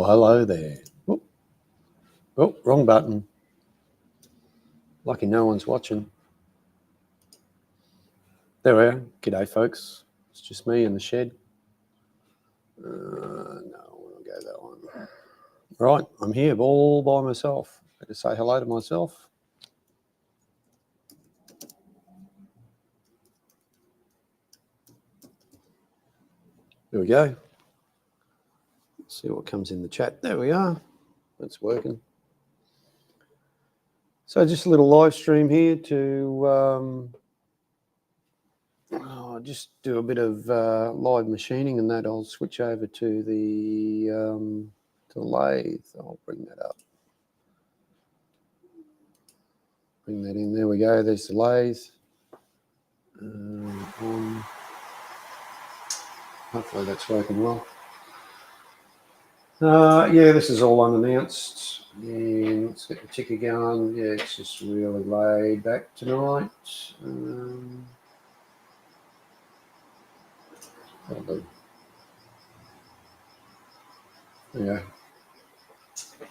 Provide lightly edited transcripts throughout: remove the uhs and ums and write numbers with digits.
Oh, hello there. Oh, wrong button. Lucky no one's watching. There we are. G'day, folks. It's just me in the shed. No, I want to go that one. Right, I'm here all by myself. Better say hello to myself. There we go. Let's see what comes in the chat. There we are. That's working. So just a little live stream here to just do a bit of live machining, and that I'll switch over to the lathe. I'll bring that up. Bring that in. There we go. There's the lathe. Hopefully that's working well. Yeah, this is all unannounced. And let's get the ticker going. Yeah, it's just really laid back tonight. Yeah.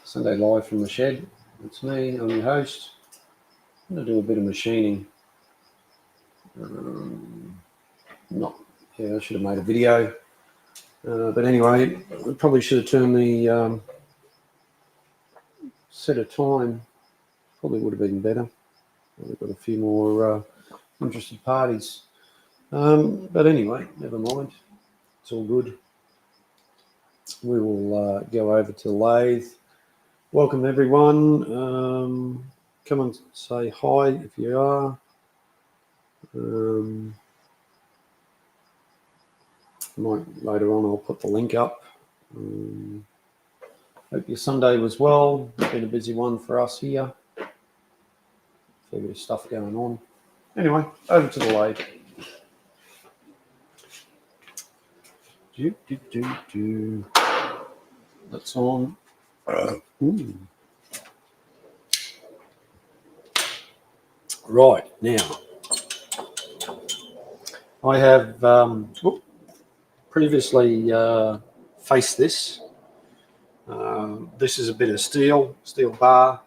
Sunday live from the shed. It's me. I'm your host. I'm going to do a bit of machining. I should have made a video. But anyway, I probably should have turned the set of time. Probably would have been better. We've got a few more interested parties. But anyway, never mind. It's all good. We will go over to the lathe. Welcome, everyone. Come and say hi if you are. Later on, I'll put the link up. Hope your Sunday was well. It's been a busy one for us here. Fair bit of stuff going on. Anyway, over to the lathe. That's on. Right, now, I have previously faced this. This is a bit of steel bar.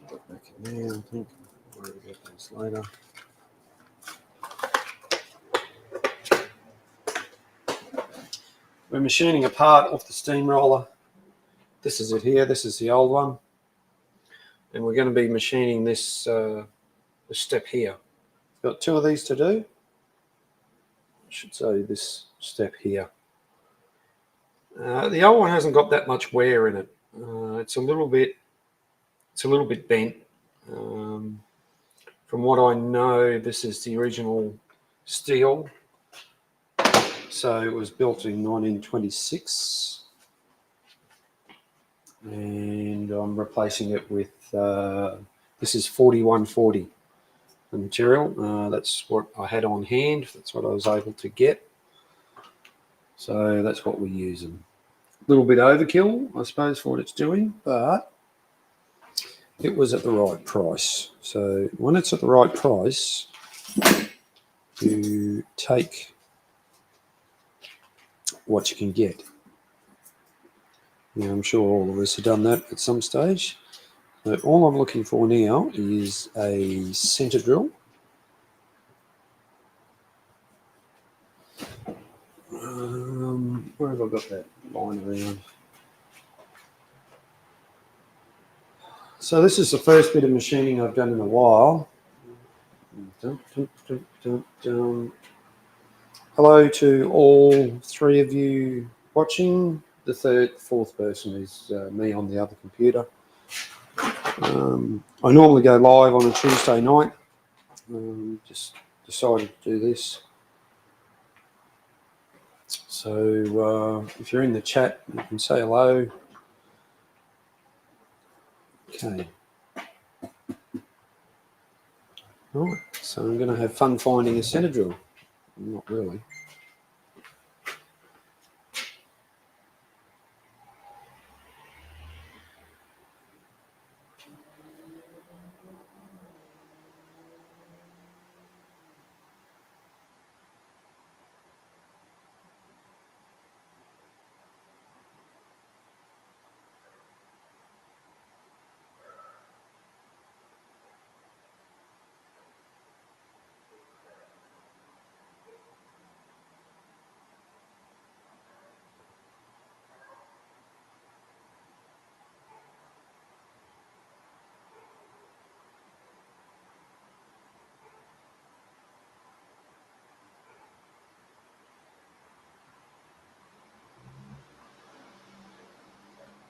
Put back in there, I think. I'll worry about this later. We're machining a part off the steamroller. This is it here. This is the old one. And we're going to be machining this step here. We've got two of these to do. I should say this step here. The old one hasn't got that much wear in it. It's a little bit bent. From what I know, this is the original steel. So it was built in 1926. And I'm replacing it with, this is 4140 the material. That's what I had on hand. That's what I was able to get. So that's what we're using. A little bit overkill, I suppose, for what it's doing, but it was at the right price. So when it's at the right price, you take what you can get. Now, I'm sure all of us have done that at some stage. So all I'm looking for now is a center drill. Where have I got that line around? So this is the first bit of machining I've done in a while. Hello to all three of you watching. The fourth person is me on the other computer. I normally go live on a Tuesday night. Just decided to do this. So if you're in the chat, you can say hello. Okay. Right, so I'm going to have fun finding a center drill. Not really.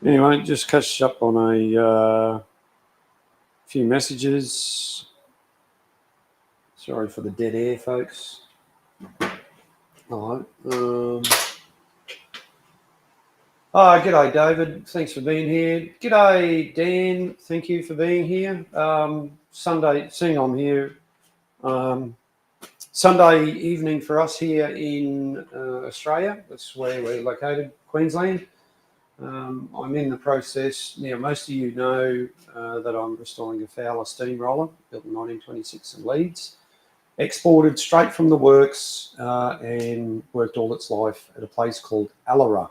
Anyway, just catch up on a few messages. Sorry for the dead air, folks. All right. G'day, David. Thanks for being here. G'day, Dan. Thank you for being here. Sunday, seeing I'm here. Sunday evening for us here in Australia. That's where we're located, Queensland. I'm in the process. Now, most of you know that I'm restoring a Fowler steamroller built in 1926 in Leeds. Exported straight from the works and worked all its life at a place called Allara.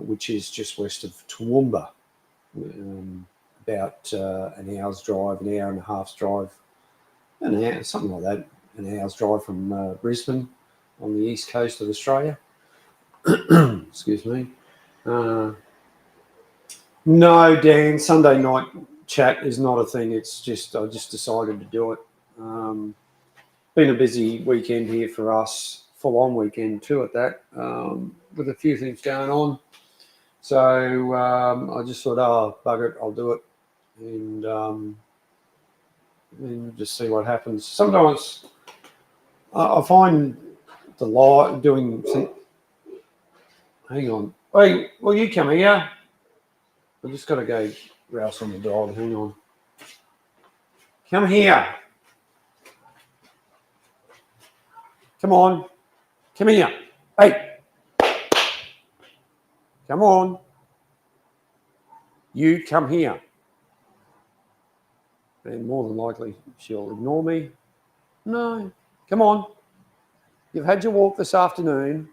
Which is just west of Toowoomba, about an hour's drive, an hour and a half's drive, something like that, an hour's drive from Brisbane on the east coast of Australia. Excuse me. No, Dan, Sunday night chat is not a thing. It's just, I just decided to do it. Been a busy weekend here for us, full-on weekend too at that, with a few things going on. So I just thought, oh, bugger it, I'll do it, and just see what happens. Sometimes I find the live doing. Hang on, hey, will you come here? I just got to go rouse on the dog. Hang on, come here. Come on, come here. Hey. Come on. You come here. And more than likely, she'll ignore me. No. Come on. You've had your walk this afternoon.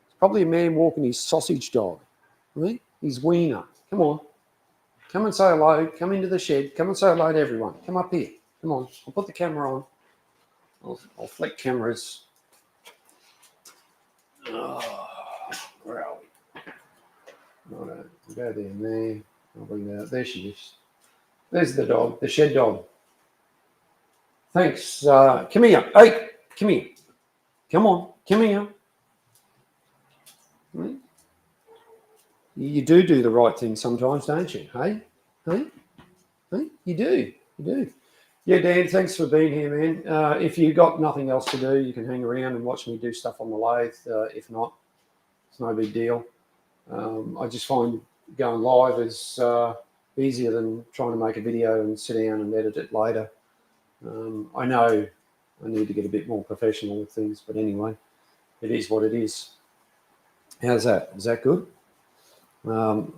It's probably a man walking his sausage dog. Right? His wiener. Come on. Come and say hello. Come into the shed. Come and say hello to everyone. Come up here. Come on. I'll put the camera on. I'll flick cameras. Oh, where are we? Righto, I'll go there and there. I'll bring that up. There she is. There's the dog, the shed dog. Thanks. Come here. Hey, come here. Come on. Come here. You do the right thing sometimes, don't you? Hey? Hey? Hey? You do. You do. Yeah, Dan, thanks for being here, man. If you've got nothing else to do, you can hang around and watch me do stuff on the lathe. If not, it's no big deal. I just find going live is easier than trying to make a video and sit down and edit it later. I know I need to get a bit more professional with things, but anyway, it is what it is. How's that? Is that good? I'll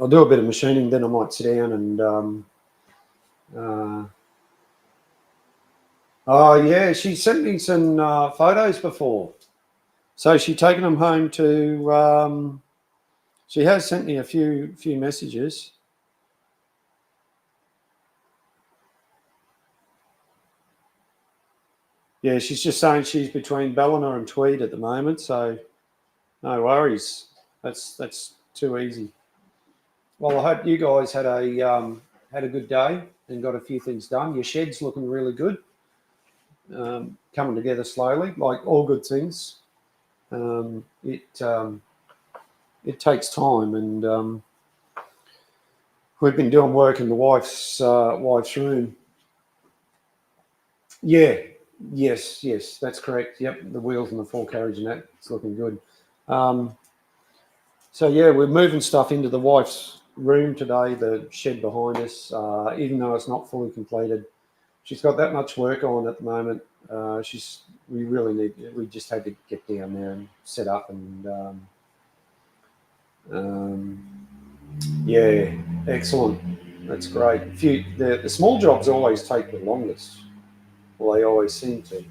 do a bit of machining, then I might sit down and... oh, yeah, she sent me some photos before. So she's taken them home to... she has sent me a few messages. Yeah, she's just saying she's between Ballina and Tweed at the moment, so no worries. That's too easy. Well, I hope you guys had a good day and got a few things done. Your shed's looking really good, coming together slowly, like all good things. It takes time, and we've been doing work in the wife's room. Yeah, yes, that's correct. Yep, the wheels and the full carriage and that, it's looking good. So yeah, we're moving stuff into the wife's room today, the shed behind us, even though it's not fully completed. She's got that much work on at the moment. We just had to get down there and set up and yeah, excellent. That's great. The small jobs always take the longest. Well, they always seem to.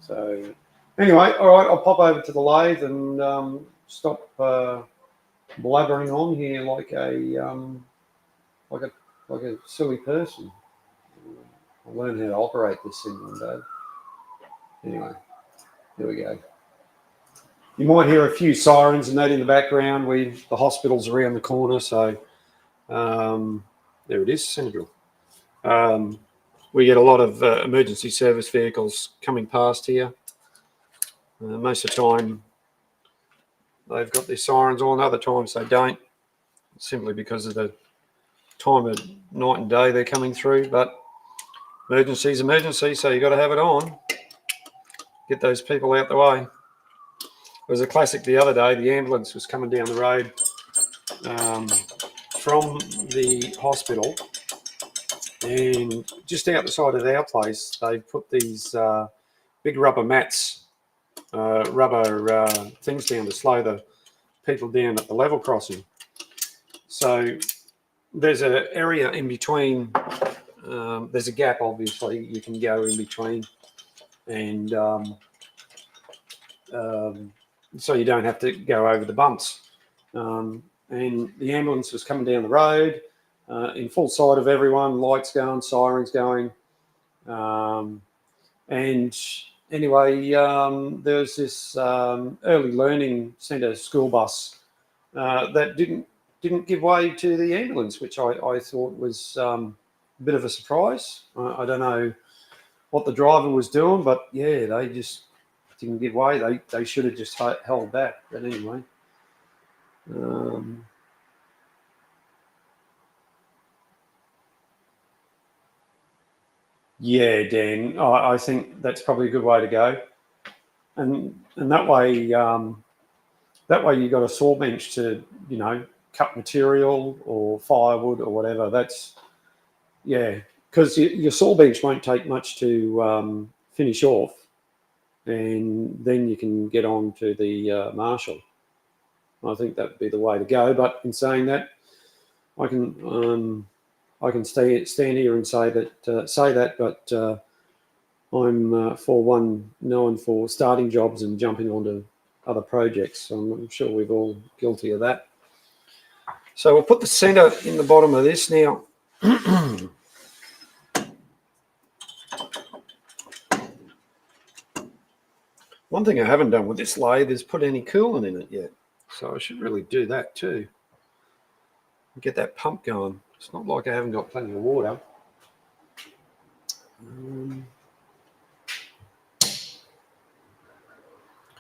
So anyway, all right, I'll pop over to the lathe and stop blabbering on here like a silly person. I'll learn how to operate this thing one day. Anyway, here we go. You might hear a few sirens and that in the background. The hospital's around the corner, so there it is, Senegal. We get a lot of emergency service vehicles coming past here. Most of the time, they've got their sirens on. Other times they don't. simply because of the time of night and day they're coming through. But emergency's emergency, so you got to have it on. Get those people out the way. It was a classic the other day. The ambulance was coming down the road from the hospital, and just out the side of our place, they've put these big rubber mats, rubber things down to slow the people down at the level crossing. So there's an area in between. There's a gap, obviously, you can go in between, and so you don't have to go over the bumps. And the ambulance was coming down the road in full sight of everyone, lights going, sirens going. And anyway, there's this early learning centre school bus that didn't give way to the ambulance, which I thought was a bit of a surprise. I don't know what the driver was doing, but yeah, they just didn't give way. They should have just held back. But anyway. Yeah, Dan, I think that's probably a good way to go, and that way you got a saw bench to cut material or firewood or whatever. That's because your saw bench won't take much to finish off, and then you can get on to the Marshall. I think that would be the way to go. But in saying that, I can stand here and say that, but I'm for one known for starting jobs and jumping onto other projects. So I'm sure we're all guilty of that. So we'll put the centre in the bottom of this now. One thing I haven't done with this lathe is put any coolant in it yet. So I should really do that too. Get that pump going. It's not like I haven't got plenty of water.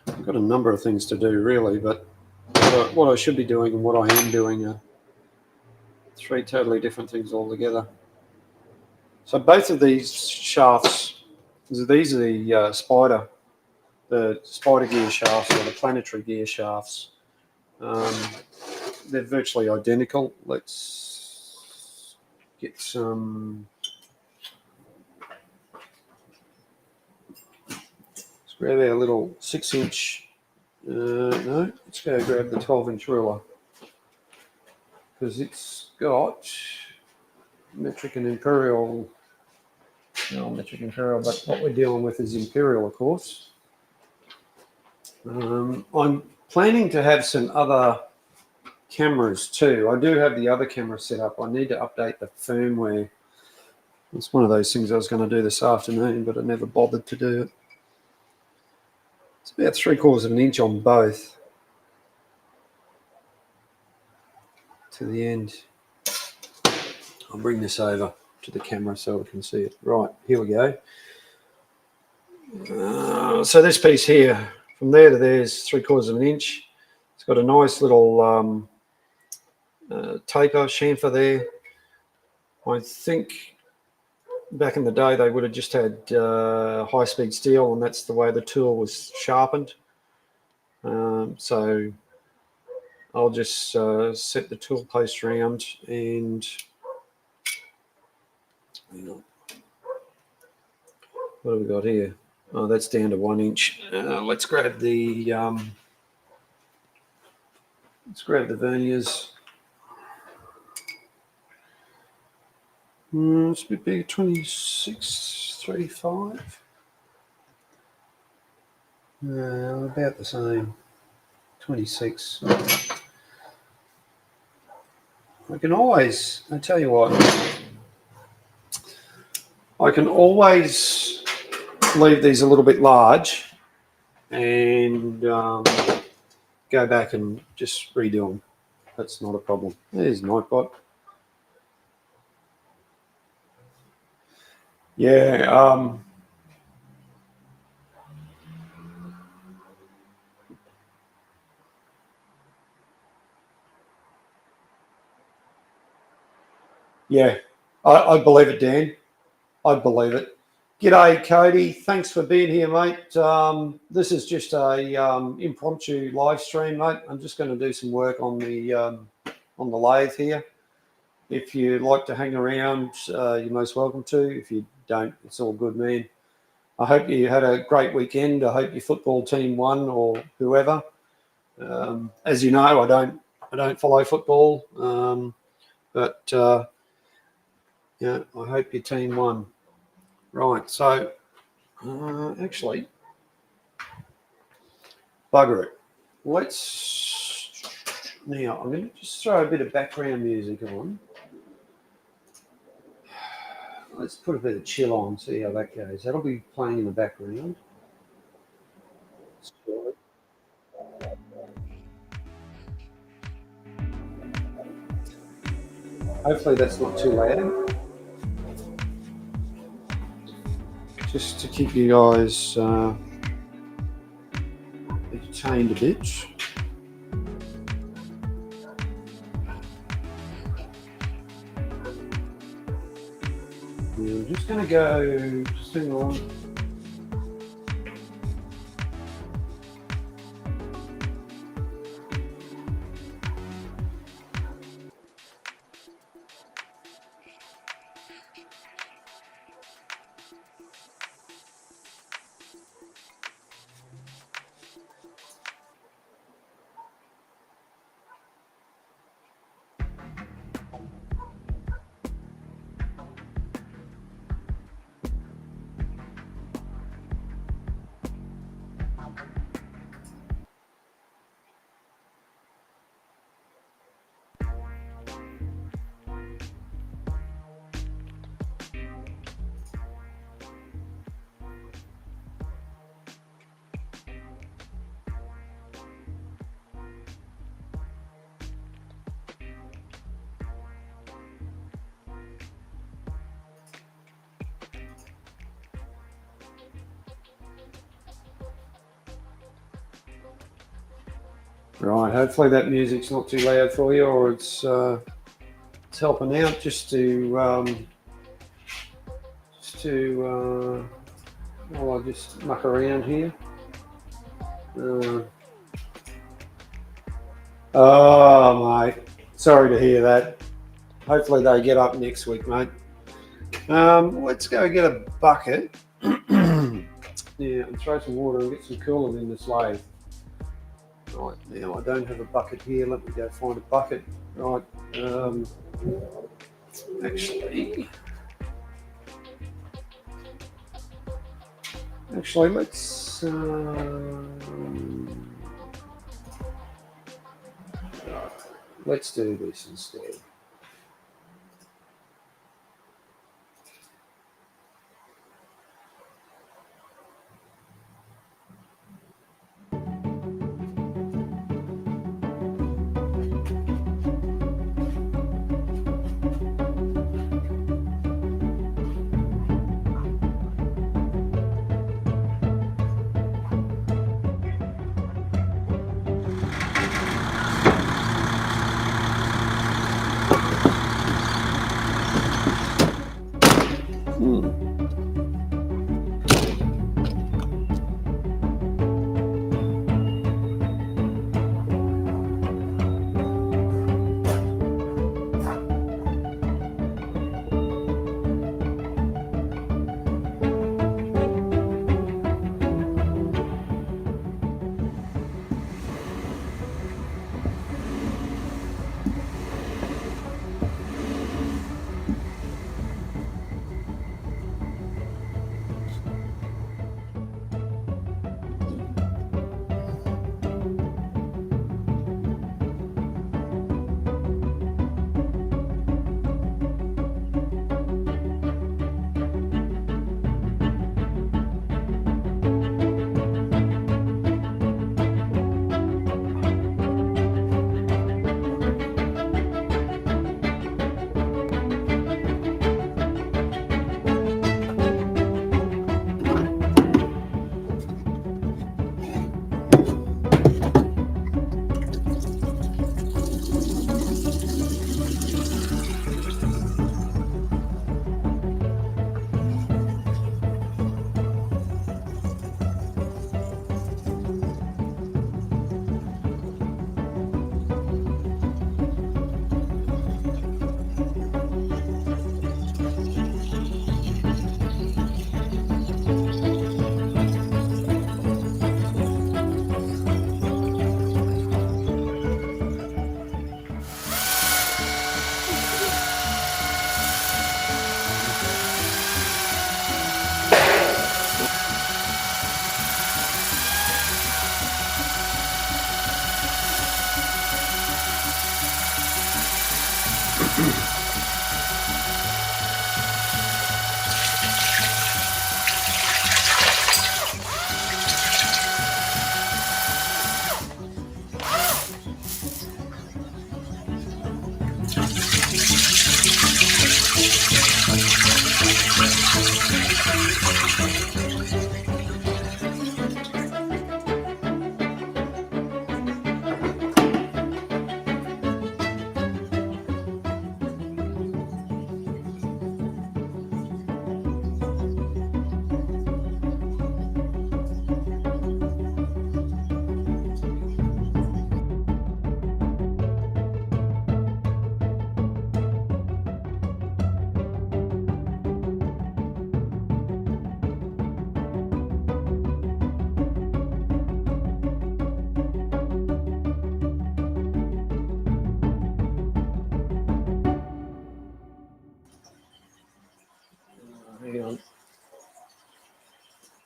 I've got a number of things to do really, but what I should be doing and what I am doing are three totally different things altogether. So both of these shafts, these are the spider gear shafts or the planetary gear shafts. They're virtually identical. Let's get some. Let's grab our little 6-inch. No, let's go grab the 12-inch ruler because it's got metric and imperial. No, metric imperial, but what we're dealing with is imperial, of course. I'm planning to have some other cameras too. I do have the other camera set up. I need to update the firmware. It's one of those things I was going to do this afternoon, but I never bothered to do it. It's about 3/4 of an inch on both to the end. I'll bring this over to the camera so we can see it. Right, here we go. So this piece here, from there to there is 3/4 of an inch. It's got a nice little taper, chamfer there. I think back in the day they would have just had high-speed steel, and that's the way the tool was sharpened. So I'll just set the tool post around and what have we got here? Oh, that's down to 1 inch. Let's grab the verniers. It's a bit bigger, 26.35. About the same, 26. I can always, I tell you what, I can always leave these a little bit large and go back and just redo them. That's not a problem. There's Nightbot. Yeah. Yeah, I believe it, Dan. I believe it. G'day, Cody. Thanks for being here, mate. This is just a impromptu live stream, mate. I'm just going to do some work on the lathe here. If you like to hang around, you're most welcome to. If you don't, it's all good, man. I hope you had a great weekend. I hope your football team won, or whoever. As you know, I don't follow football, but yeah, I hope your team won. Right, so actually, bugger it. Let's now. I'm going to just throw a bit of background music on. Let's put a bit of chill on, see how that goes. That'll be playing in the background. Hopefully that's not too loud. Just to keep you guys entertained a bit. I'm just going to go, just hang on. Right, hopefully that music's not too loud for you, or it's helping out just to while I just muck around here. Oh, mate, sorry to hear that. Hopefully they get up next week, mate. Let's go get a bucket. Yeah, and throw some water and get some coolant in this lathe. Right, now I don't have a bucket here. Let me go find a bucket. Right, actually, let's do this instead.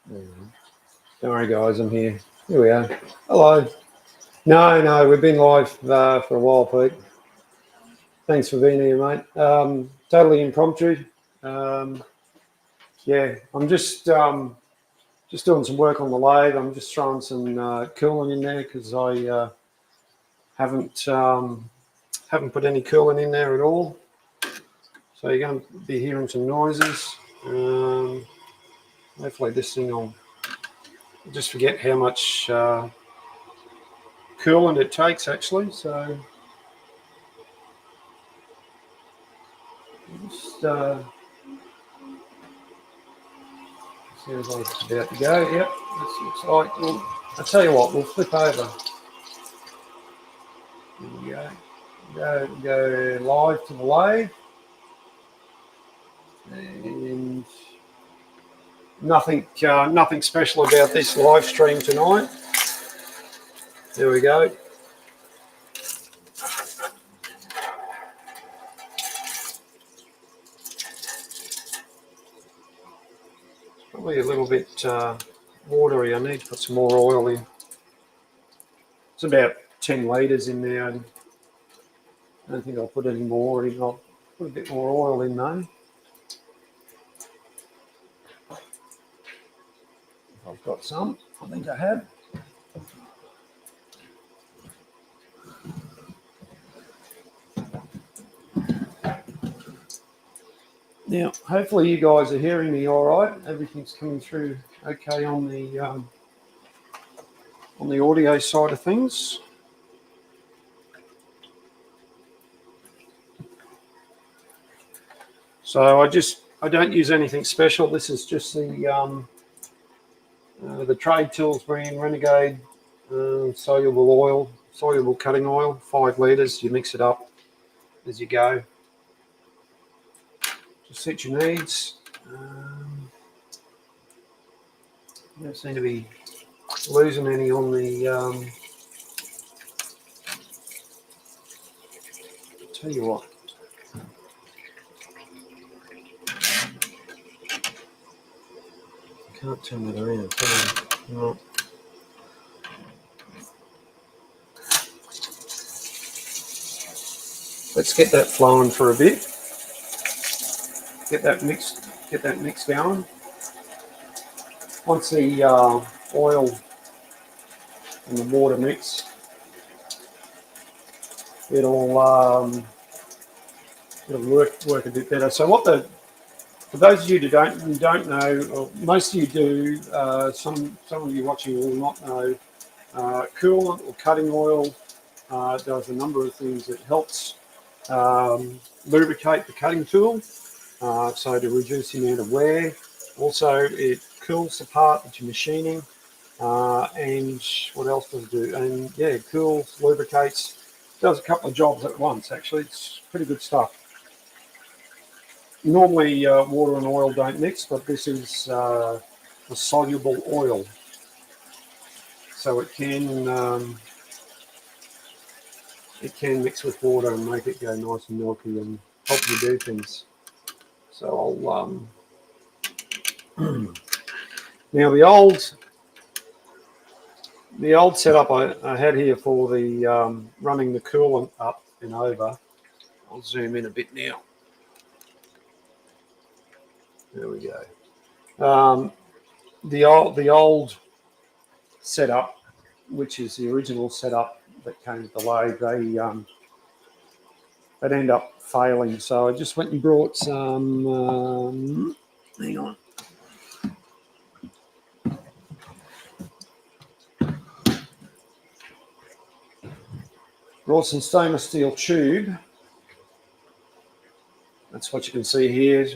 Don't worry, guys, I'm here. Here we are. Hello. No, we've been live for a while, Pete. Thanks for being here, mate. Totally impromptu. Yeah, I'm just doing some work on the lathe. I'm just throwing some coolant in there because I haven't put any coolant in there at all. So you're going to be hearing some noises. Hopefully this thing will just forget how much coolant it takes actually. So just sounds like it's about to go. Yep, this looks like. Well, I'll tell you what, we'll flip over. Here we go. Go live to the lathe. And nothing special about this live stream tonight. There we go. Probably a little bit watery. I need to put some more oil in. It's about 10 litres in there. I don't think I'll put any more in. I'll put a bit more oil in though. I've got some. I think I have. Now, hopefully you guys are hearing me all right. Everything's coming through okay on the audio side of things. So I don't use anything special. This is just the Trade Tools brand Renegade soluble cutting oil, 5 litres. You mix it up as you go. Just suit your needs. Don't seem to be losing any on the. Tell you what. Can't turn that around. No. Let's get that flowing for a bit. Get that mix going. Once the oil and the water mix, it'll work a bit better. So for those of you who don't know, or most of you do, some of you watching will not know, coolant or cutting oil does a number of things. It helps lubricate the cutting tool, so to reduce the amount of wear. Also, it cools the part that you're machining, and what else does it do? And yeah, it cools, lubricates, does a couple of jobs at once. Actually, it's pretty good stuff. Normally, water and oil don't mix, but this is a soluble oil, so it can mix with water and make it go nice and milky and help you do things. So I'll now the old setup I had here for the running the coolant up and over. I'll zoom in a bit now. There we go. The old setup, which is the original setup that came with the lathe, they'd end up failing. So I just went and brought some. Hang on. Brought some stainless steel tube. That's what you can see here.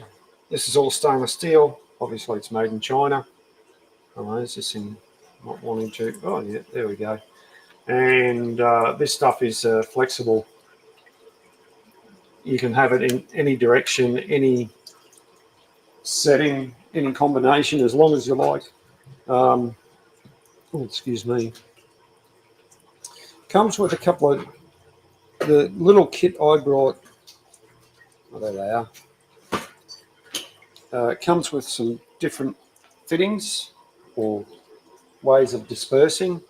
This is all stainless steel. Obviously, it's made in China. Oh, is this in not wanting to? Oh, yeah, there we go. And this stuff is flexible. You can have it in any direction, any setting, any combination, as long as you like. Oh, excuse me. Comes with a couple of the little kit I brought. Oh, there they are. It comes with some different fittings. or ways of dispersing.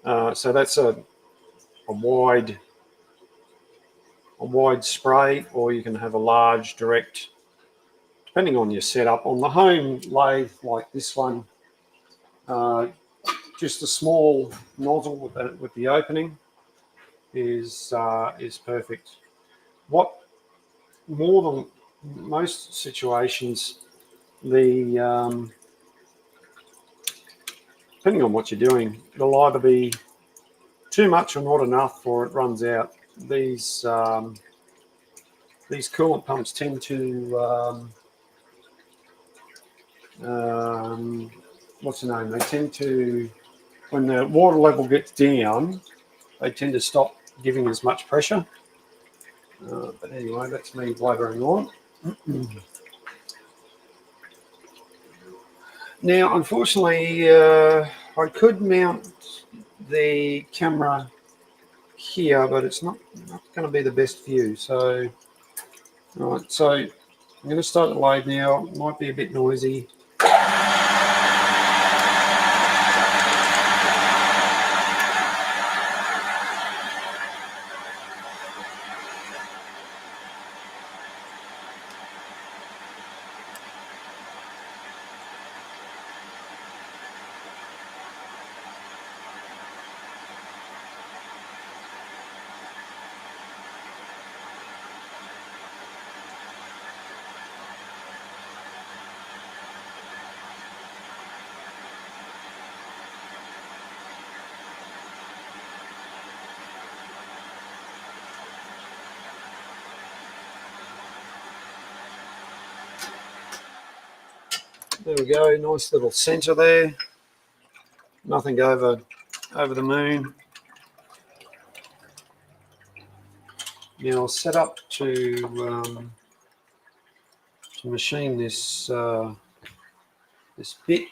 So that's a wide spray, or you can have a large direct, depending on your setup. On the home lathe like this one, just a small nozzle with the opening is perfect. What more than most situations, the depending on what you're doing, it'll either be too much or not enough, or it runs out. These coolant pumps tend to what's the name? They tend to, when the water level gets down, they tend to stop giving as much pressure. But anyway, that's me blabbering on. Now, unfortunately, I could mount the camera here, but it's not going to be the best view. So, right, so I'm going to start the lathe now. It might be a bit noisy. There we go, nice little centre there. Nothing over the moon. Now I'll set up to machine this this bit.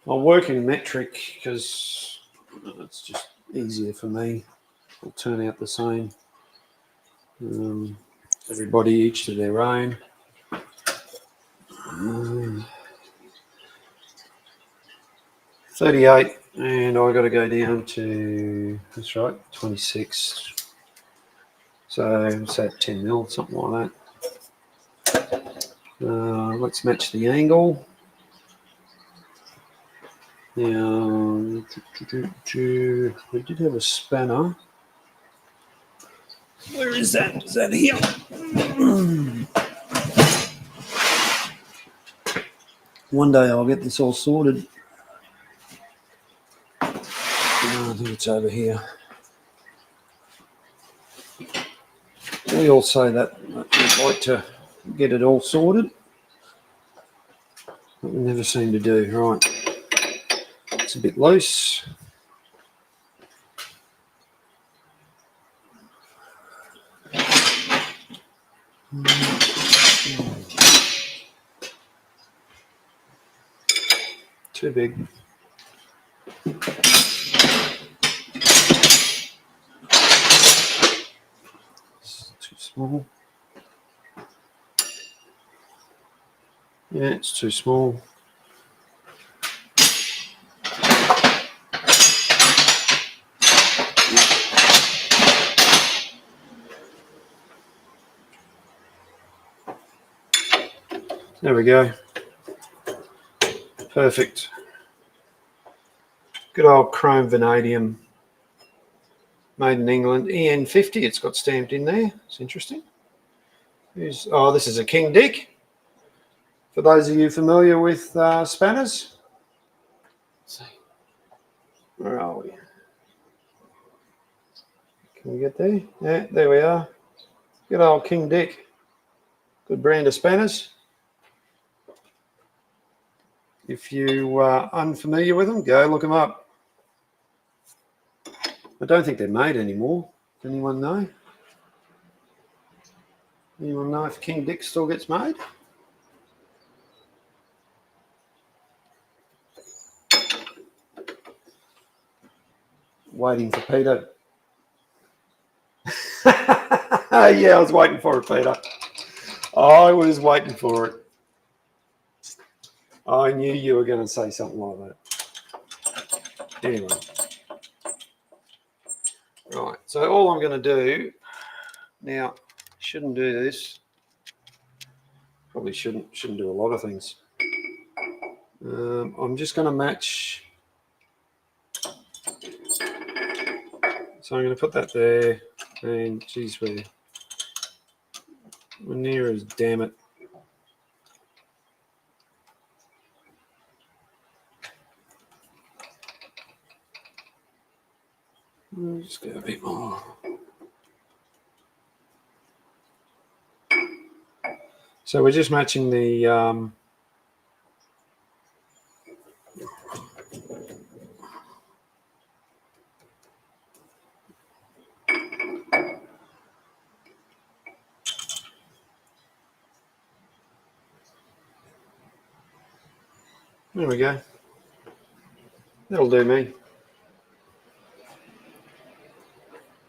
I'll work in metric because it's just easier for me. It'll turn out the same. Everybody each to their own. 38, and I got to go down to, that's right, 26. So it's at 10 mil, something like that. Let's match the angle. Now, we did have a spanner. Where is that? Is that here? One day I'll get this all sorted. I think it's over here. We all say that we'd like to get it all sorted, but we never seem to do. Right, it's a bit loose. Too big. It's too small. Yeah, it's too small. There we go. Perfect. Good old chrome vanadium, made in England. EN50, it's got stamped in there. It's interesting. Oh, this is a King Dick. For those of you familiar with spanners. Let's see. Where are we? Can we get there? Yeah, there we are. Good old King Dick. Good brand of spanners. If you are unfamiliar with them, go look them up. I don't think they're made anymore. Does anyone know? Anyone know if King Dick still gets made? Waiting for Peter. Yeah, I was waiting for it, Peter. I was waiting for it. I knew you were going to say something like that. Anyway. Right, so all I'm going to do now, shouldn't do this. Probably shouldn't do a lot of things. I'm just going to match. So I'm going to put that there, and geez, we're near as damn it. Just go a bit more. So we're just matching the there we go. That'll do me.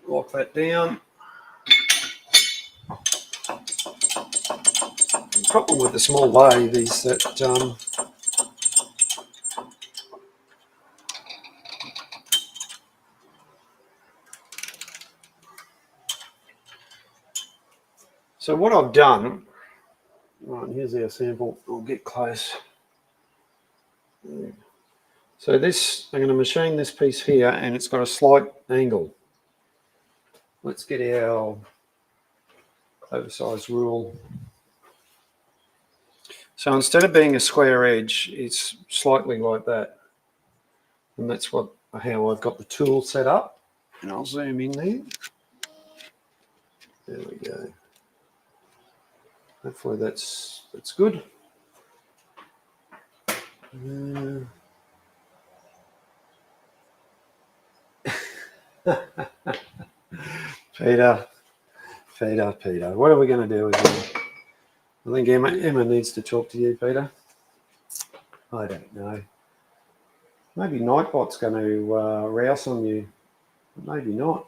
Lock that down. The problem with the small lathe is that so what I've done, right, here's our sample. I'll get close. So this, I'm going to machine this piece here, and it's got a slight angle. Let's get our oversized rule. So instead of being a square edge, it's slightly like that. And that's how I've got the tool set up. And I'll zoom in there. There we go. Hopefully that's good. Peter. What are we going to do with him? I think Emma needs to talk to you, Peter. I don't know. Maybe Nightbot's going to rouse on you. Maybe not.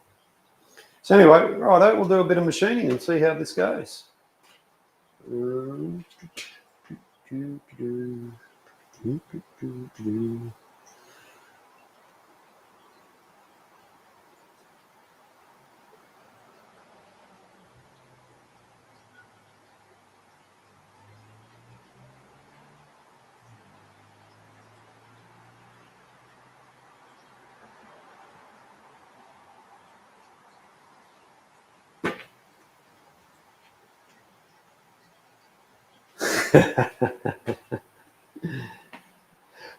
So anyway, righto, we'll do a bit of machining and see how this goes.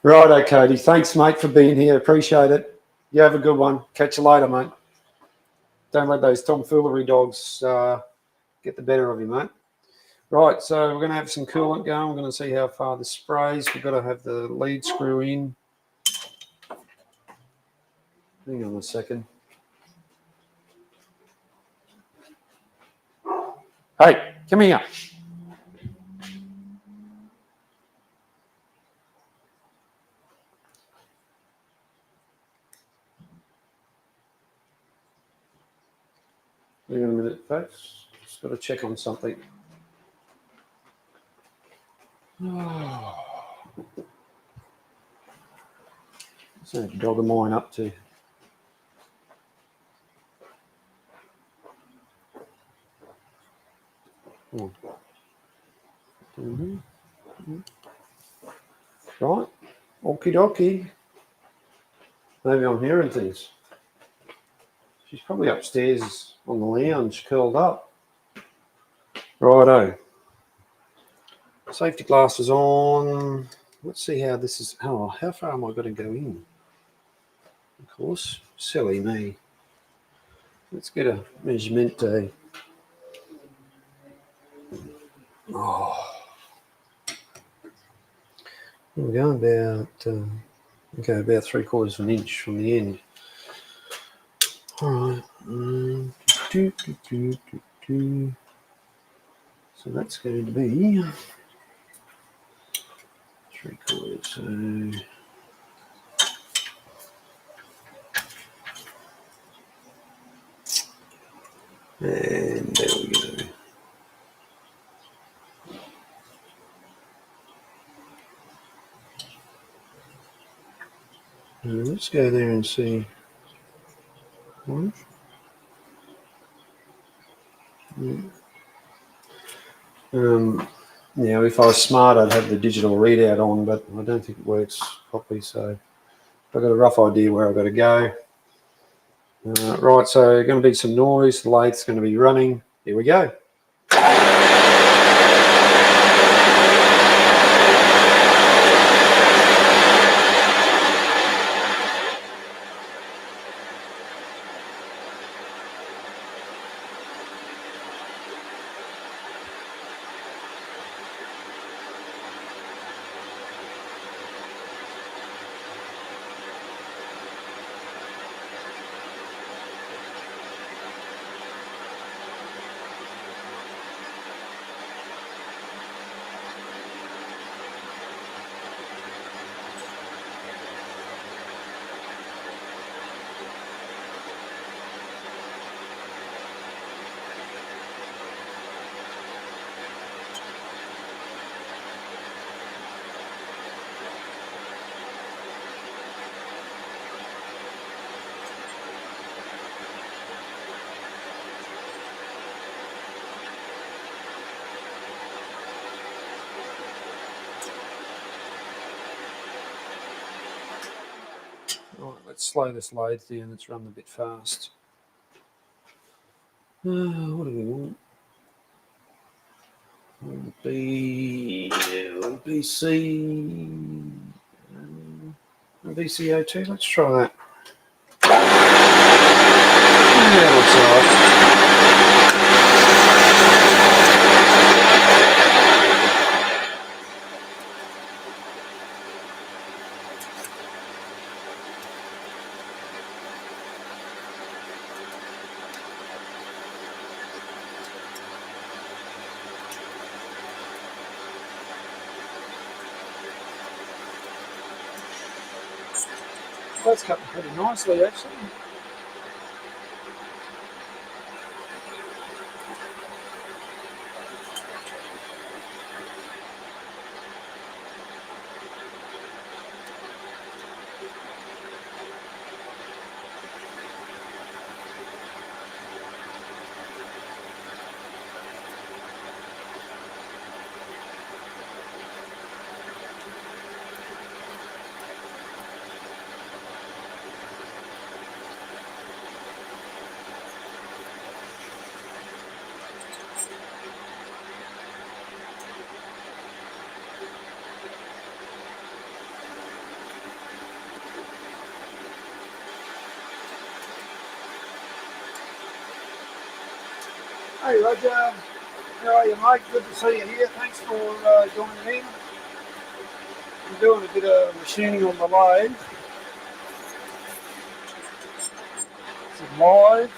Righto, Cody. Thanks, mate, for being here. Appreciate it. You have a good one. Catch you later, mate. Don't let those tomfoolery dogs get the better of you, mate. Right, so we're going to have some coolant going. We're going to see how far this sprays. We've got to have the lead screw in. Hang on a second. Hey, come here. Hang on a minute, folks. Just got to check on something. What's that dog of mine up to? Oh. Right. Okie dokie. Maybe I'm hearing things. She's probably upstairs on the lounge, curled up. Righto. Safety glasses on. Let's see how this is. Oh, how far am I going to go in? Of course. Silly me. Let's get a measurement. Oh. We're going about, about 3/4 of an inch from the end. All right. So that's going to be 3/4. So And there we go. Let's go there and see. Now, if I was smart, I'd have the digital readout on, but I don't think it works properly. So I've got a rough idea where I've got to go. Right, so going to be some noise. The lathe's going to be running. Here we go. All right, let's slow this lathe down. Let's run a bit fast. What do we want? BC, BCO2. Let's try that. Yeah, looks alright. That's cutting pretty nicely, actually. Hey Roger, how are you mate? Good to see you here. Thanks for joining in. I'm doing a bit of machining on the lathe. It's live.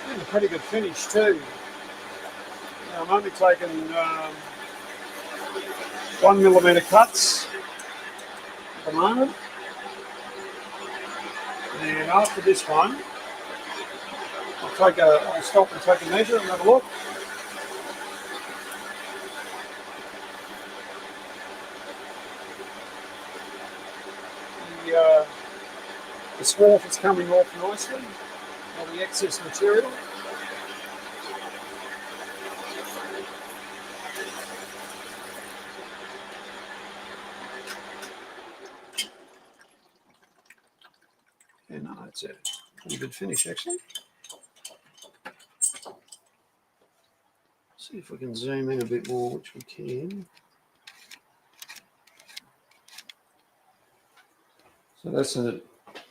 A pretty good finish too. Now, I'm only taking 1mm cuts at the moment, and after this one, I'll stop and take a measure and have a look. The swarf is coming off nicely, all the excess material. Yeah, no, it's a pretty good finish actually. See if we can zoom in a bit more, which we can. So that's a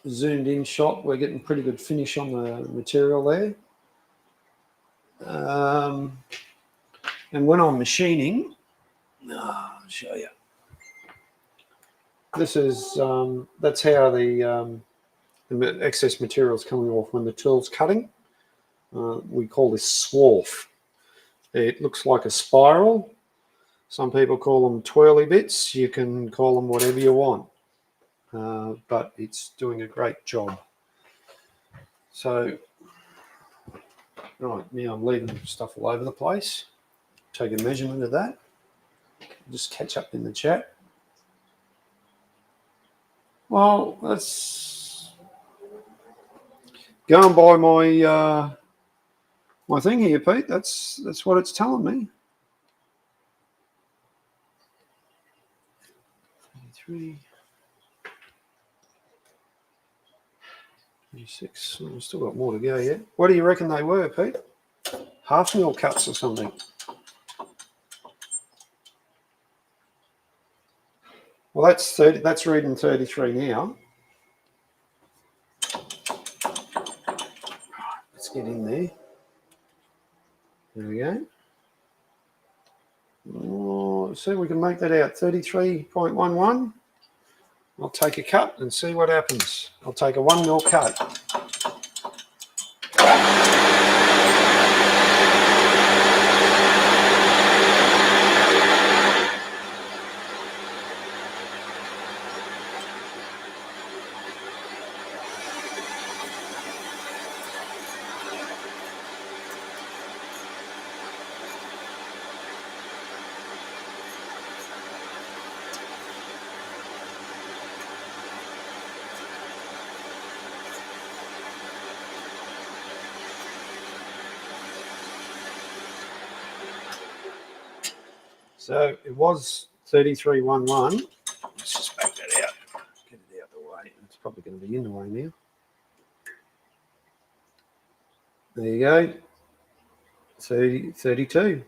zoomed in shot. We're getting pretty good finish on the material there. And when I'm machining, I'll show you. This is that's how the excess material is coming off when the tool's cutting. We call this swarf. It looks like a spiral. Some people call them twirly bits. You can call them whatever you want, but it's doing a great job. So, right, now I'm leaving stuff all over the place. Take a measurement of that. Just catch up in the chat. Well, that's going by my thing here, Pete. That's what it's telling me. 33, 26. We've still got more to go yet. What do you reckon they were, Pete? Half mil cuts or something? Well, that's 30. That's reading 33 now. Let's get in there. There we go. Oh, see if we can make that out. 33.11. I'll take a cut and see what happens. I'll take a 1 mil cut. So it was 33.11. Let's just back that out. Get it out of the way. It's probably going to be in the way now. There you go. 32.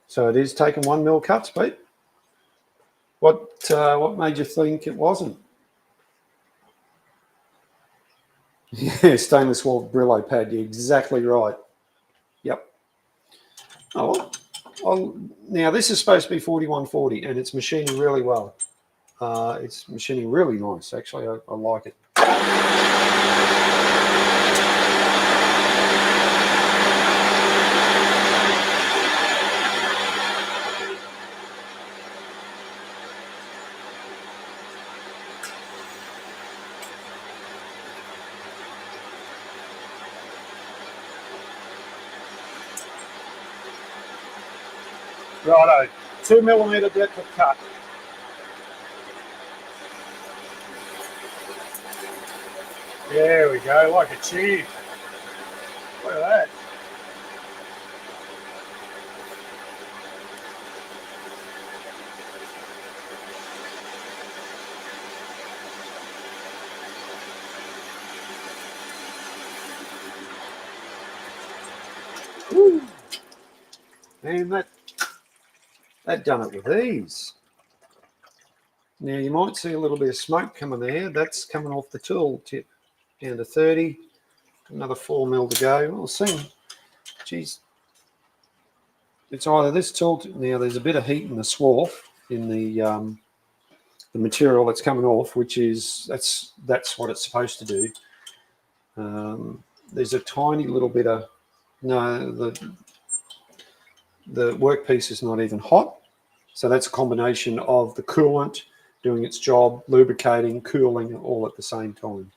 So it is taking 1 mil cuts, Pete. What made you think it wasn't? Yeah, stainless steel Brillo pad. You're exactly right. Yep. Oh, well, now this is supposed to be 4140, and it's machining really well. It's machining really nice, actually. I like it. Righto, 2 millimetre depth of cut. There we go, like a champ. Look at that. Woo. And that done it with ease. Now you might see a little bit of smoke coming there. That's coming off the tool tip. Down to 30. Another 4 mil to go. We'll see. Geez. It's either this tool tip. Now there's a bit of heat in the swarf in the material that's coming off, which is that's what it's supposed to do. There's a tiny little bit of the workpiece is not even hot, so that's a combination of the coolant doing its job, lubricating, cooling, all at the same time.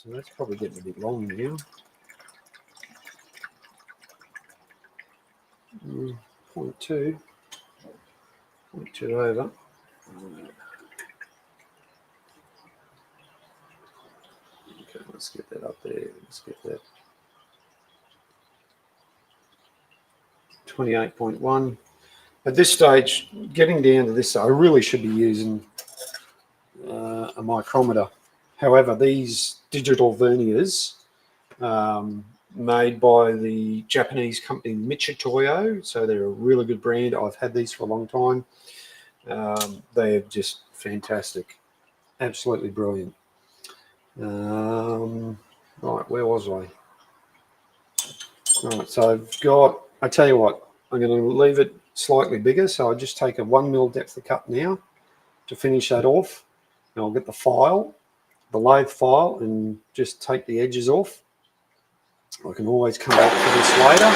So that's probably getting a bit long now. 0.2 over. Okay, let's get that up there. Let's get that. 28.1. At this stage, getting down to this, I really should be using a micrometer. However, these digital verniers made by the Japanese company Mitutoyo, so they're a really good brand. I've had these for a long time. They're just fantastic, absolutely brilliant. Right, where was I? Right, so I've got, I tell you what, I'm going to leave it slightly bigger, so I just take a 1mm depth of cut now to finish that off, and I'll get the file, the lathe file, and just take the edges off. I can always come back to this later.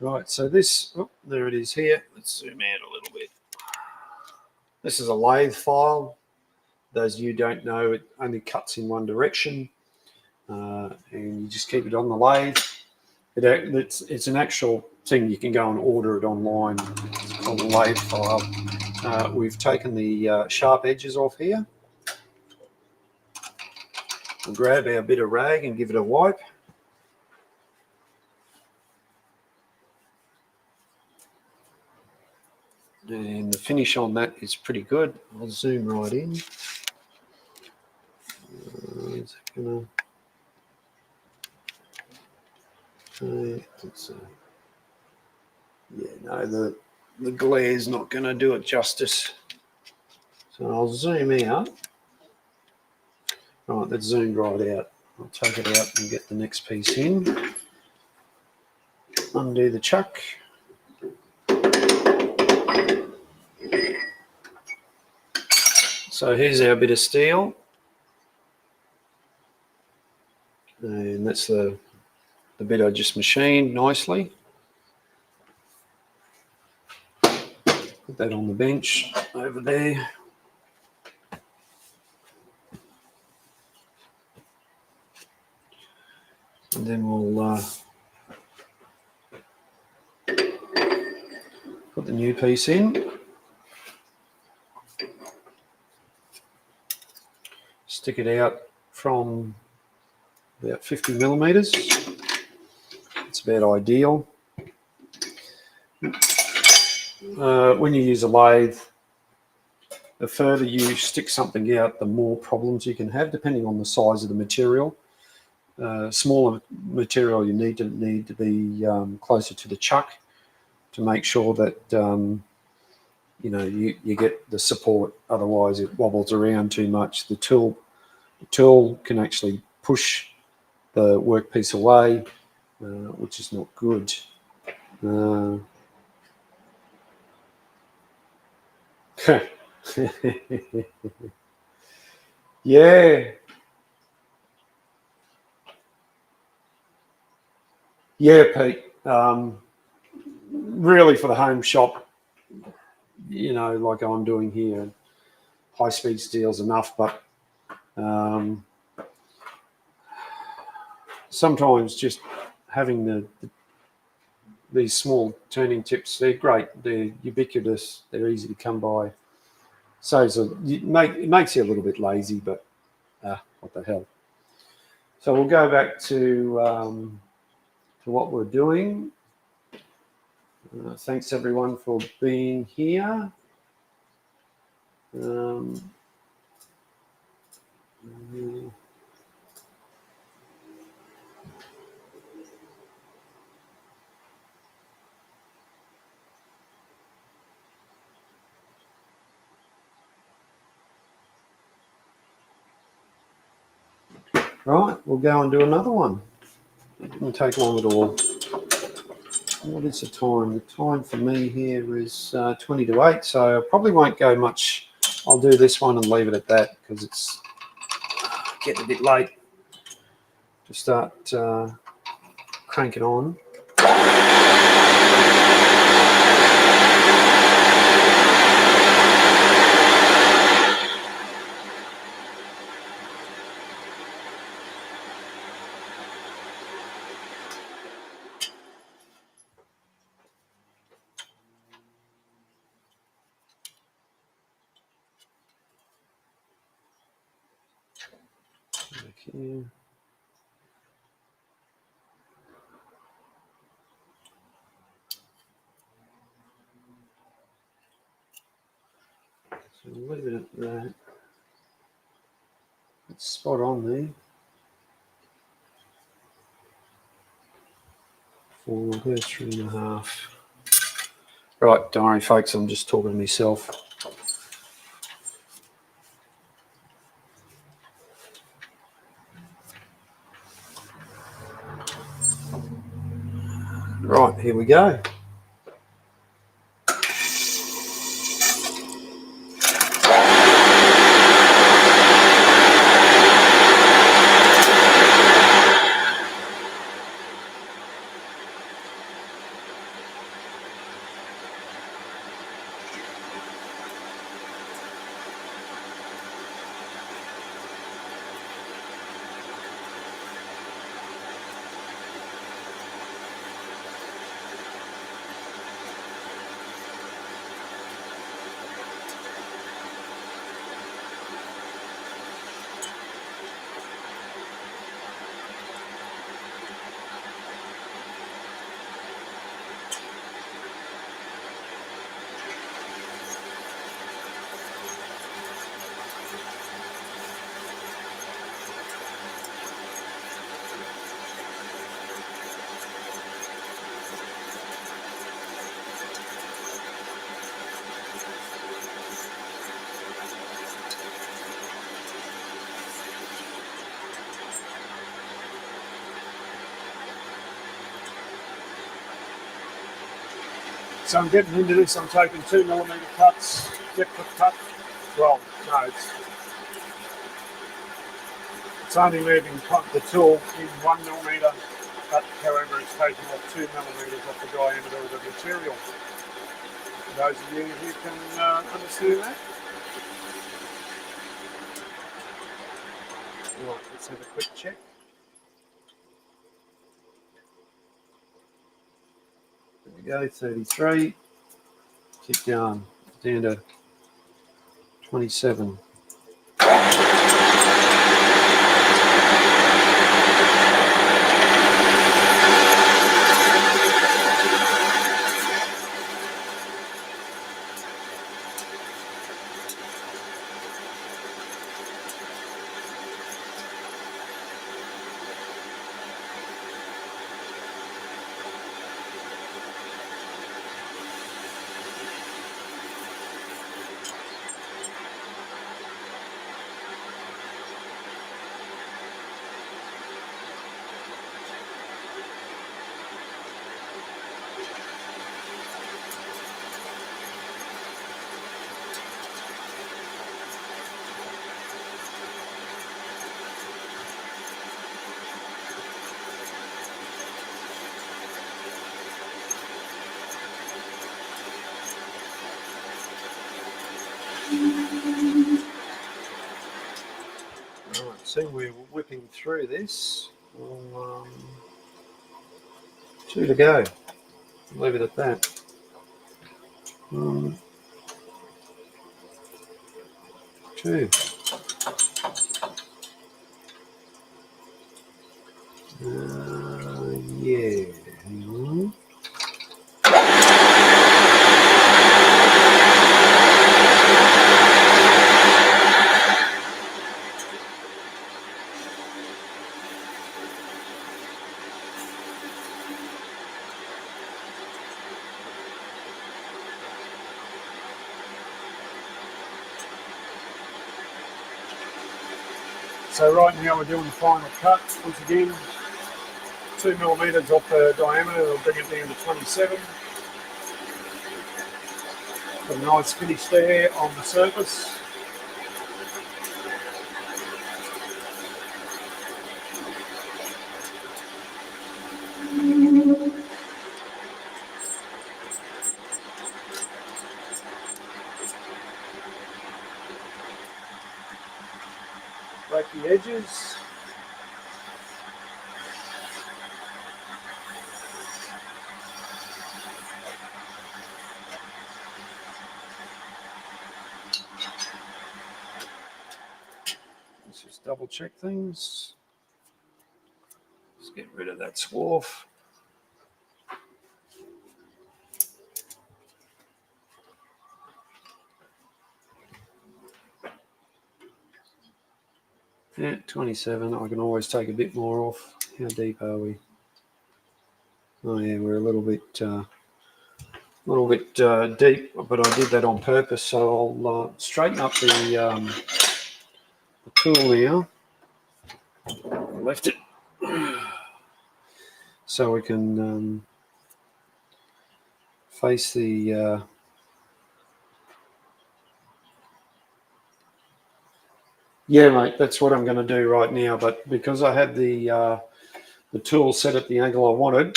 Right, so this, oh, there it is here. Let's zoom out a little bit. This is a lathe file. Those of you who don't know, it only cuts in one direction, and you just keep it on the lathe. It's an actual thing. You can go and order it online. It's called a lathe file. We've taken the sharp edges off here. We'll grab our bit of rag and give it a wipe. And the finish on that is pretty good. I'll zoom right in. Is it gonna... yeah, no, the glare is not going to do it justice. So I'll zoom out. Right, that's zoomed right out. I'll take it out and get the next piece in. Undo the chuck. So here's our bit of steel. And that's the bit I just machined nicely. Put that on the bench over there. And then we'll put the new piece in. Stick it out from about 50 millimeters. It's about ideal. When you use a lathe, the further you stick something out, the more problems you can have, depending on the size of the material. Smaller material, you need to be closer to the chuck to make sure that you know you get the support. Otherwise, it wobbles around too much. The tool can actually push the workpiece away, which is not good. Yeah. Yeah, Pete. Really, for the home shop, you know, like I'm doing here, high-speed steel's enough, but sometimes just having these small turning tips, they're great. They're ubiquitous. They're easy to come by. So it makes you a little bit lazy, but what the hell. So we'll go back to what we're doing. Thanks everyone for being here. Right, we'll go and do another one. It didn't take long at all. What is the time? The time for me here is 20 to 8, so I probably won't go much. I'll do this one and leave it at that because it's getting a bit late to start cranking on. Okay. So leave it at that. It's spot on there. There's 3.5. Right, don't worry, folks. I'm just talking to myself. Right, here we go. So I'm getting into this. I'm taking 2mm cuts, depth of cut. Well, no, it's only moving the tool in 1mm, but however, it's taking off 2mm off the diameter of the material. For those of you who can understand that. Right, let's have a quick check. There we go, 33. Keep going, down to 27. Right, so we're whipping through this. Well, 2 to go. Leave it at that. 2. Yeah. Hang on. So right now we're doing the final cut once again. 2 millimetres off the diameter, it'll bring it down to 27. Got a nice finish there on the surface. Break the edges. Let's just double check things. Let's get rid of that swarf. Yeah, 27. I can always take a bit more off. How deep are we? Oh yeah, we're a little bit deep, but I did that on purpose. So I'll straighten up the tool now. I left it so we can face the. Yeah, mate, that's what I'm going to do right now. But because I had the tool set at the angle I wanted,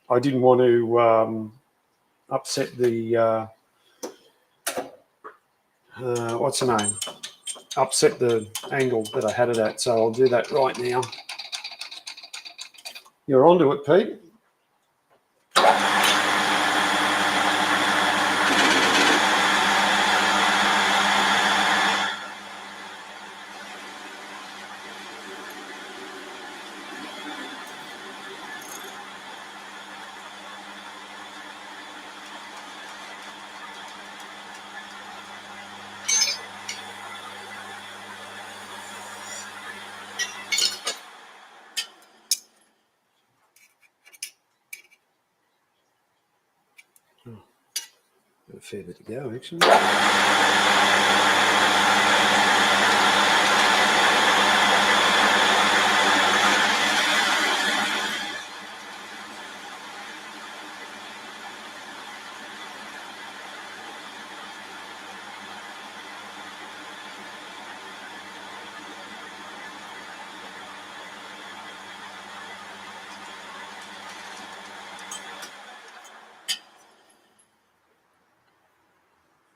I didn't want to upset the what's the name? Upset the angle that I had it at. So I'll do that right now. You're onto it, Pete. Got a fair bit to go, actually.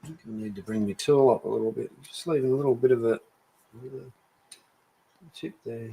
I think I need to bring my tool up a little bit. Just leaving a little bit of a tip there.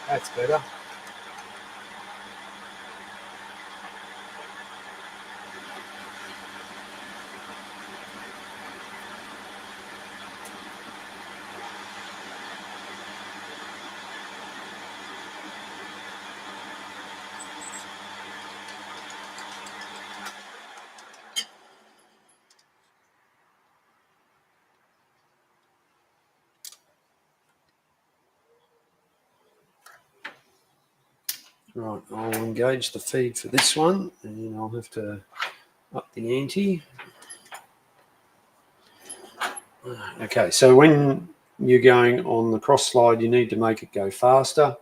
That's better. Right, I'll engage the feed for this one, and I'll have to up the ante. Okay, so when you're going on the cross slide, you need to make it go faster.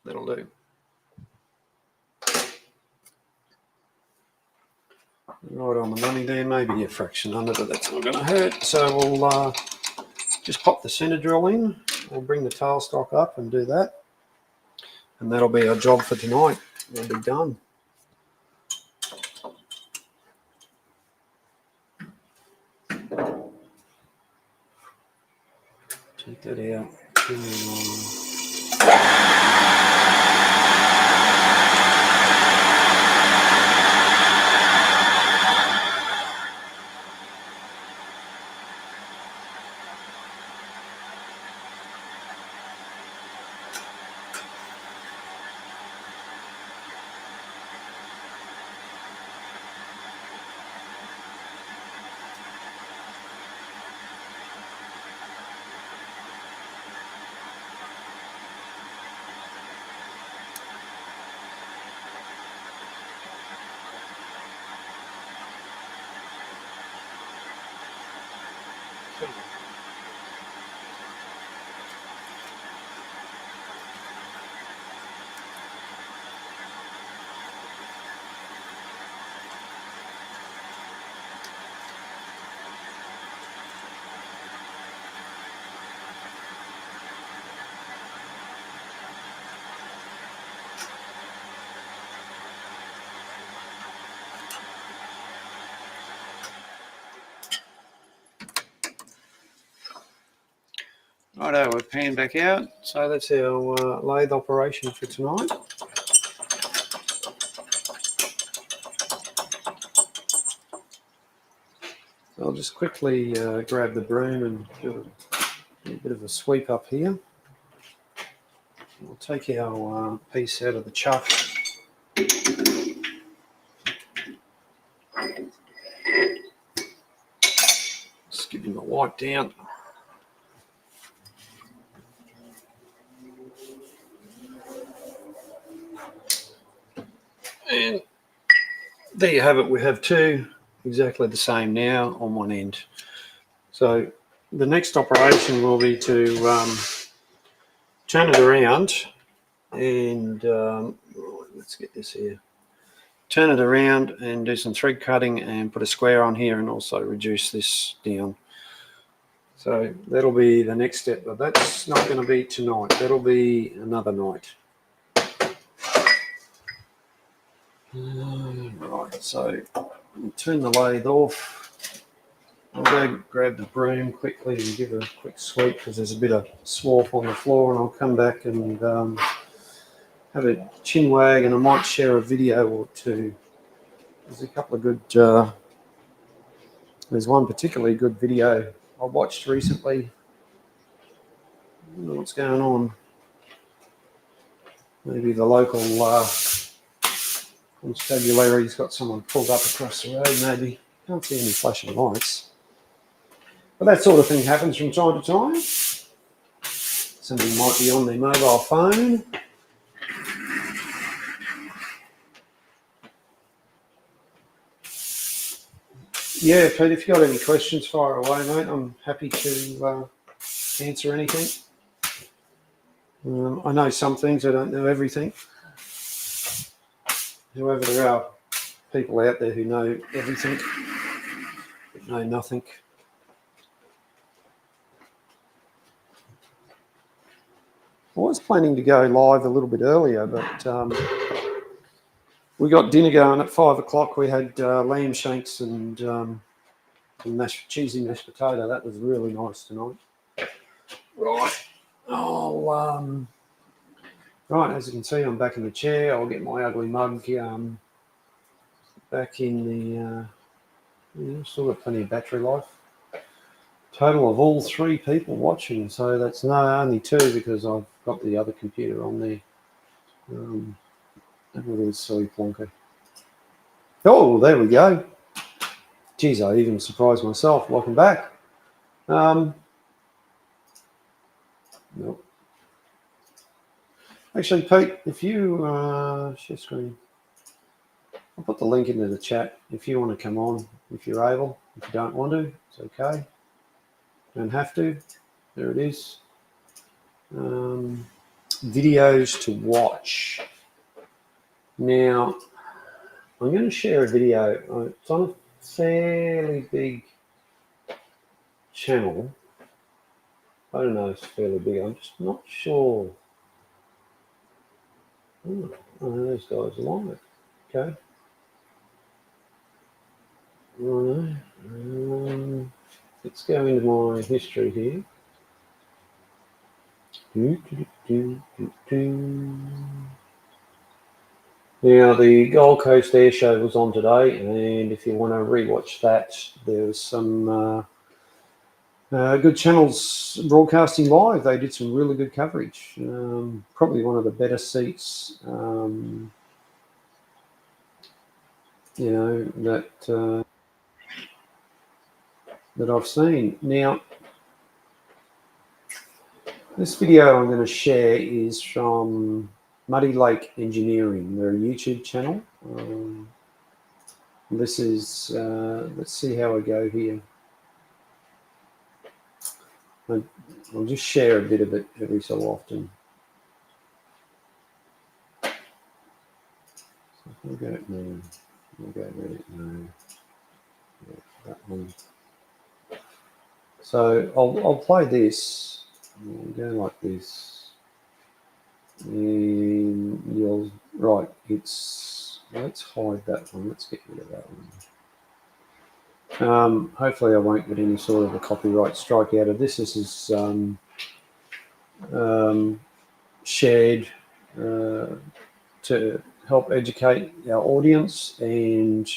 That'll do. Right on the money there, maybe a fraction under, but that's not going to hurt. So we'll just pop the centre drill in. We'll bring the tailstock up and do that. And that'll be our job for tonight. We'll be done. Take that out. Righto, we've panned back out. So that's our lathe operation for tonight. So I'll just quickly grab the broom and do a bit of a sweep up here. We'll take our piece out of the chuck. Just give him a wipe down. And there you have it. We have two exactly the same now on one end. So the next operation will be to turn it around and let's get this here. Turn it around and do some thread cutting and put a square on here and also reduce this down. So that'll be the next step, but that's not going to be tonight. That'll be another night. Right, so I'll turn the lathe off. I'll go grab the broom quickly and give it a quick sweep because there's a bit of swarf on the floor, and I'll come back and have a chin wag, and I might share a video or two. There's a couple of good, there's one particularly good video I watched recently. I don't know what's going on. Maybe the local constabulary's got someone pulled up across the road, maybe. Can't see any flashing lights. But that sort of thing happens from time to time. Somebody might be on their mobile phone. Yeah, Pete, if you've got any questions, fire away, mate. I'm happy to answer anything. I know some things, I don't know everything. However, there are people out there who know everything, but know nothing. I was planning to go live a little bit earlier, but we got dinner going at 5 o'clock. We had lamb shanks and cheesy mashed potato. That was really nice tonight. Right. Right, as you can see, I'm back in the chair. I'll get my ugly mug back in the... still got plenty of battery life. Total of all 3 people watching, so that's only 2 because I've got the other computer on there. That really silly plonker. Oh, there we go. Geez, I even surprised myself. Welcome back. Nope. Actually, Pete, if you share screen, I'll put the link into the chat if you want to come on, if you're able. If you don't want to, it's okay. Don't have to. There it is. videos to watch. Now, I'm going to share a video. It's on a fairly big channel. I don't know if it's fairly big. I'm just not sure. Oh, those guys are live. Okay. Right. Let's go into my history here. Now, the Gold Coast Air Show was on today, and if you want to rewatch that, there was some good channels broadcasting live. They did some really good coverage. Probably one of the better seats, that I've seen. Now, this video I'm going to share is from Muddy Lake Engineering. They're a YouTube channel. This is, let's see how I go here. I'll just share a bit of it every so often. I'll go no. I'll go Reddit no. Yeah, that one. So I'll play this. I'll go like this. And you'll right. Let's hide that one. Let's get rid of that one. Hopefully I won't get any sort of a copyright strike out of this. This is shared to help educate our audience and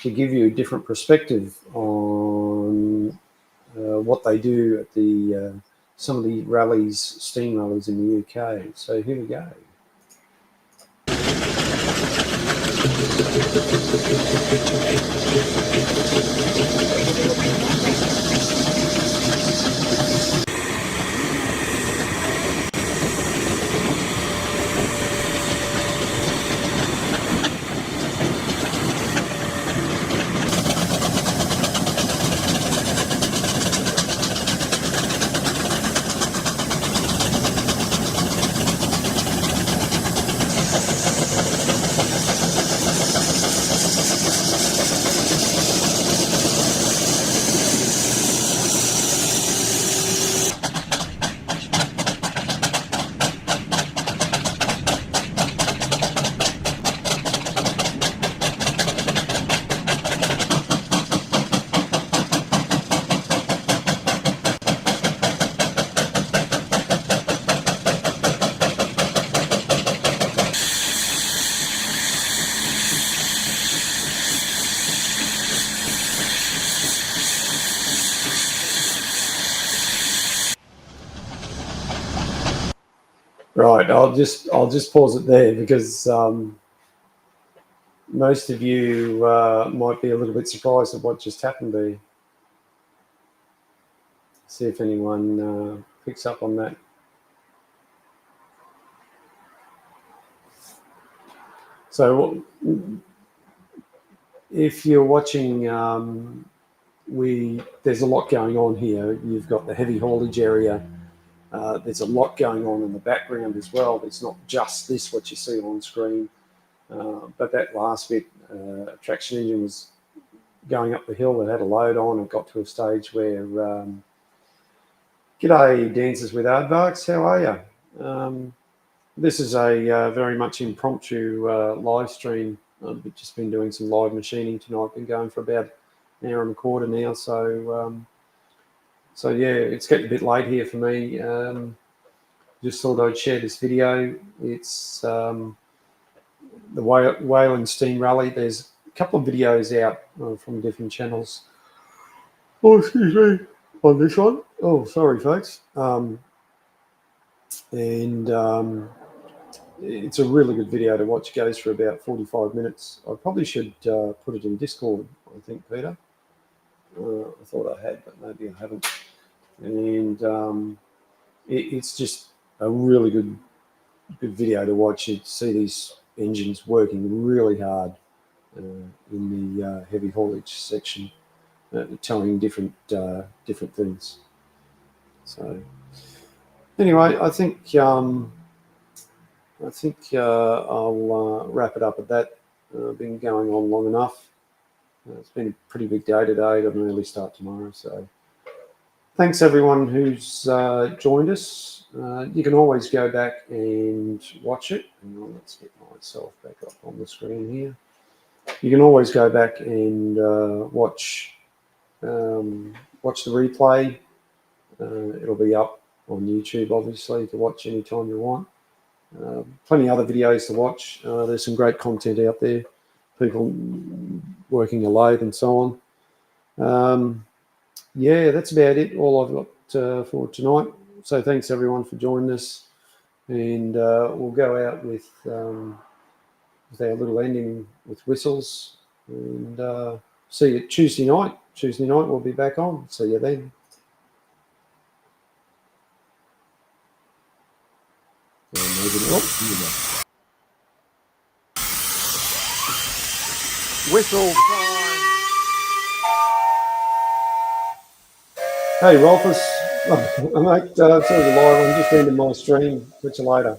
to give you a different perspective on what they do at the some of the rallies, steam rallies in the UK. So here we go. Right, I'll just pause it there because most of you might be a little bit surprised at what just happened there. See if anyone picks up on that. So if you're watching, there's a lot going on here. You've got the heavy haulage area. There's a lot going on in the background as well. It's not just this, what you see on screen. But that last bit, traction engine was going up the hill. It had a load on. It got to a stage where, g'day, Dancers with Aardvarks. How are you? This is a very much impromptu live stream. I've just been doing some live machining tonight. Been going for about an hour and a quarter now. So yeah, it's getting a bit late here for me. Just thought I'd share this video. It's the Wayland Steam Rally. There's a couple of videos out from different channels. Oh, excuse me, on this one. Oh, sorry, folks. It's a really good video to watch. It goes for about 45 minutes. I probably should put it in Discord, I think, Peter. I thought I had, but maybe I haven't. And it's just a really good video to watch. You see these engines working really hard in the heavy haulage section, towing different things. So anyway, I think I think I'll wrap it up at that. Been going on long enough. It's been a pretty big day today. Got an early start tomorrow. So thanks everyone who's joined us. You can always go back and watch it. Hang on, let's get myself back up on the screen here. You can always go back and watch the replay. It'll be up on YouTube, obviously, to watch anytime you want. Plenty of other videos to watch. There's some great content out there. People working a lathe and so on. Yeah, that's about it. All I've got for tonight. So thanks everyone for joining us, and we'll go out with our little ending with whistles, and see you Tuesday night. Tuesday night we'll be back on. See you then. Whistle time. Hey, Rolfus. Mate, so was live. I'm just ending my stream. Catch you later.